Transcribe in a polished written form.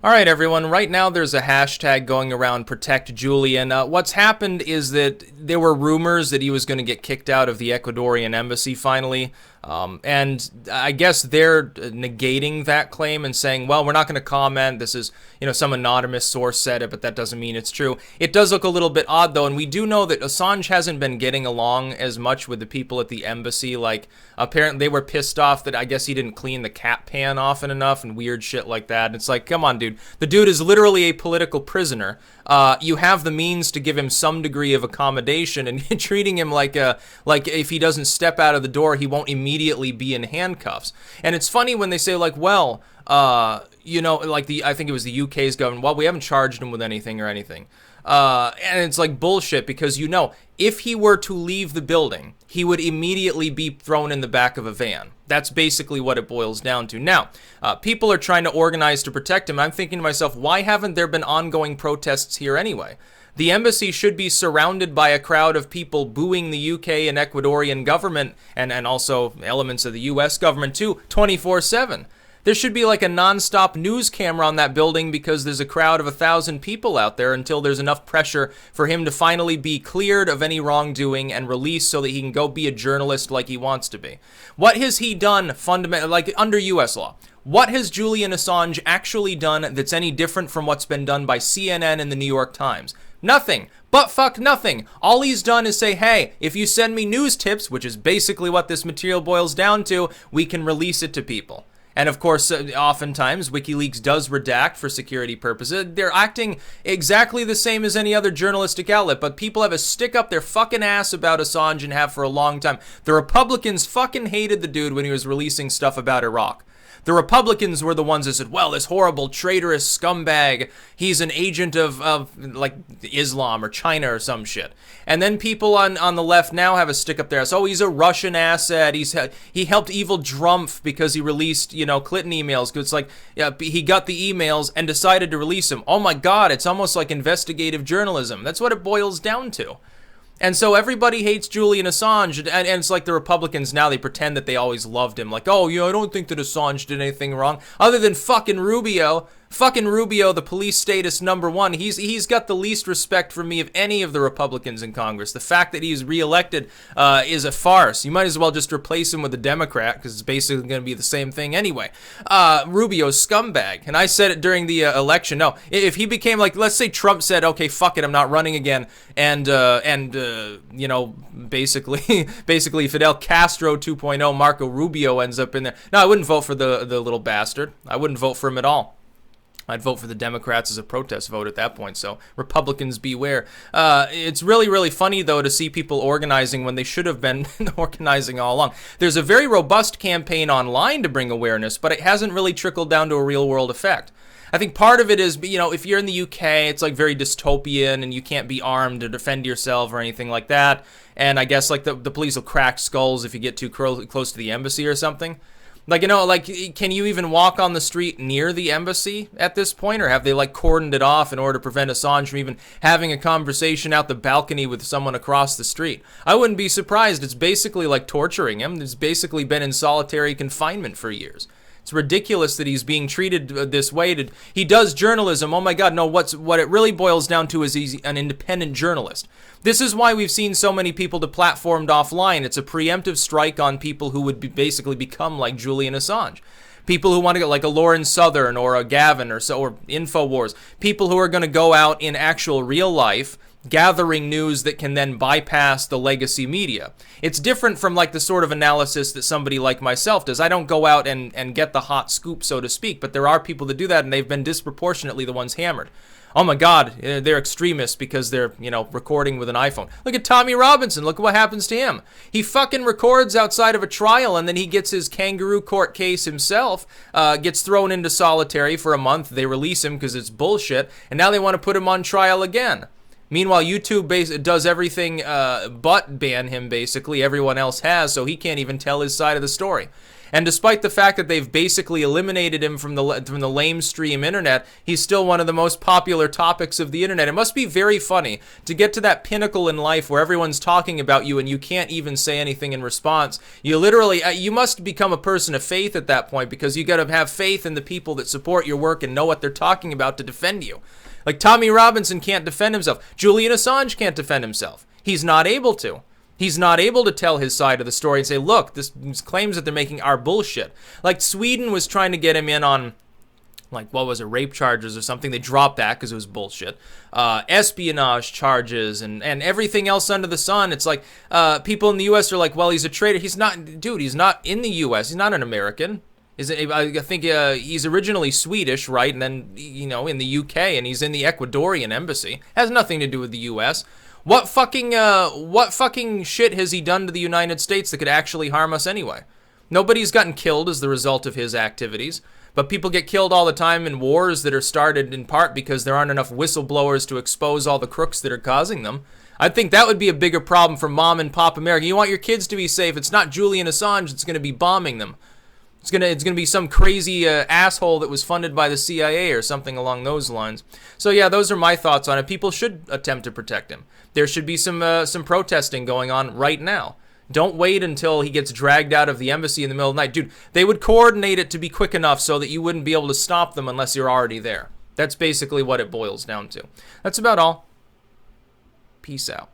All right, everyone. Right now, there's a hashtag going around Protect Julian. What's happened is that there were rumors that he was going to get kicked out of the Ecuadorian embassy finally. And I guess they're negating that claim and saying, well, we're not going to comment. This is, some anonymous source said it, but that doesn't mean it's true. It does look a little bit odd, though, and we do know that Assange hasn't been getting along as much with the people at the embassy. Like, apparently they were pissed off that I guess he didn't clean the cat pan often enough and weird shit like that. And it's like, come on, dude. The dude is literally a political prisoner. You have the means to give him some degree of accommodation, and you're treating him like if he doesn't step out of the door, he won't immediately be in handcuffs. And it's funny when they say like, well, I think it was the UK's government, well, we haven't charged him with anything or anything. And it's like bullshit, because if he were to leave the building, he would immediately be thrown in the back of a van. That's basically what it boils down to. Now, people are trying to organize to protect him. I'm thinking to myself, why haven't there been ongoing protests here anyway? The embassy should be surrounded by a crowd of people booing the UK and Ecuadorian government, and also elements of the US government too, 24/7. There should be like a non-stop news camera on that building, because there's a crowd of 1,000 people out there until there's enough pressure for him to finally be cleared of any wrongdoing and released so that he can go be a journalist like he wants to be. What has he done fundamentally, like under US law? What has Julian Assange actually done that's any different from what's been done by CNN and the New York Times? Nothing. But fuck nothing. All he's done is say, hey, if you send me news tips, which is basically what this material boils down to, we can release it to people. And of course, oftentimes, WikiLeaks does redact for security purposes. They're acting exactly the same as any other journalistic outlet, but people have a stick up their fucking ass about Assange and have for a long time. The Republicans fucking hated the dude when he was releasing stuff about Iraq. The Republicans were the ones that said, well, this horrible traitorous scumbag, he's an agent of like Islam or China or some shit. And then people on the left now have a stick up there. So, he's a Russian asset. He helped evil Drumpf because he released, Clinton emails. It's like, yeah, he got the emails and decided to release them. Oh my God, it's almost like investigative journalism. That's what it boils down to. And so everybody hates Julian Assange, and it's like the Republicans now, they pretend that they always loved him. Like, oh, I don't think that Assange did anything wrong, other than fucking Rubio. Fucking Rubio, the police status #1. He's got the least respect for me of any of the Republicans in Congress. The fact that he's reelected is a farce. You might as well just replace him with a Democrat, because it's basically going to be the same thing anyway. Rubio's scumbag. And I said it during the election. No, if he became like, let's say Trump said, okay, fuck it, I'm not running again, and basically Fidel Castro 2.0, Marco Rubio ends up in there. No, I wouldn't vote for the little bastard. I wouldn't vote for him at all. I'd vote for the Democrats as a protest vote at that point, so Republicans beware. It's really, really funny, though, to see people organizing when they should have been organizing all along. There's a very robust campaign online to bring awareness, but it hasn't really trickled down to a real-world effect. I think part of it is, if you're in the UK, it's like very dystopian, and you can't be armed to defend yourself or anything like that. And I guess like the police will crack skulls if you get too close to the embassy or something. Can you even walk on the street near the embassy at this point? Or have they, cordoned it off in order to prevent Assange from even having a conversation out the balcony with someone across the street? I wouldn't be surprised. It's basically like torturing him. He's basically been in solitary confinement for years. It's ridiculous that he's being treated this way. He does journalism. Oh my God, no, what it really boils down to is he's an independent journalist. This is why we've seen so many people deplatformed offline. It's a preemptive strike on people who would basically become like Julian Assange. People who want to go like a Lauren Southern or a Gavin or InfoWars. People who are going to go out in actual real life, gathering news that can then bypass the legacy media. It's different from the sort of analysis that somebody like myself does. I don't go out and get the hot scoop, so to speak, but there are people that do that, and they've been disproportionately the ones hammered. Oh my God, they're extremists because they're, recording with an iPhone. Look at Tommy Robinson. Look at what happens to him. He fucking records outside of a trial, and then he gets his kangaroo court case himself, gets thrown into solitary for a month. They release him because it's bullshit, and now they want to put him on trial again. Meanwhile, YouTube does everything but ban him, basically. Everyone else has, so he can't even tell his side of the story. And despite the fact that they've basically eliminated him from the lamestream internet, he's still one of the most popular topics of the internet. It must be very funny to get to that pinnacle in life where everyone's talking about you and you can't even say anything in response. You literally, you must become a person of faith at that point, because you got to have faith in the people that support your work and know what they're talking about to defend you. Like Tommy Robinson can't defend himself. Julian Assange can't defend himself. He's not able to. He's not able to tell his side of the story and say, look, these claims that they're making are bullshit. Like Sweden was trying to get him in on, like, what was it, rape charges or something. They dropped that because it was bullshit. Espionage charges and everything else under the sun. It's like people in the U.S. are like, well, he's a traitor. He's not, dude, he's not in the U.S. He's not an American. I think he's originally Swedish, right? And then, you know, in the UK, and he's in the Ecuadorian embassy. Has nothing to do with the U.S. What fucking shit has he done to the United States that could actually harm us anyway? Nobody's gotten killed as the result of his activities, but people get killed all the time in wars that are started in part because there aren't enough whistleblowers to expose all the crooks that are causing them. I think that would be a bigger problem for mom and pop America. You want your kids to be safe. It's not Julian Assange that's going to be bombing them. It's gonna be some crazy asshole that was funded by the CIA or something along those lines. So yeah, those are my thoughts on it. People should attempt to protect him. There should be some protesting going on right now. Don't wait until he gets dragged out of the embassy in the middle of the night. Dude, they would coordinate it to be quick enough so that you wouldn't be able to stop them unless you're already there. That's basically what it boils down to. That's about all. Peace out.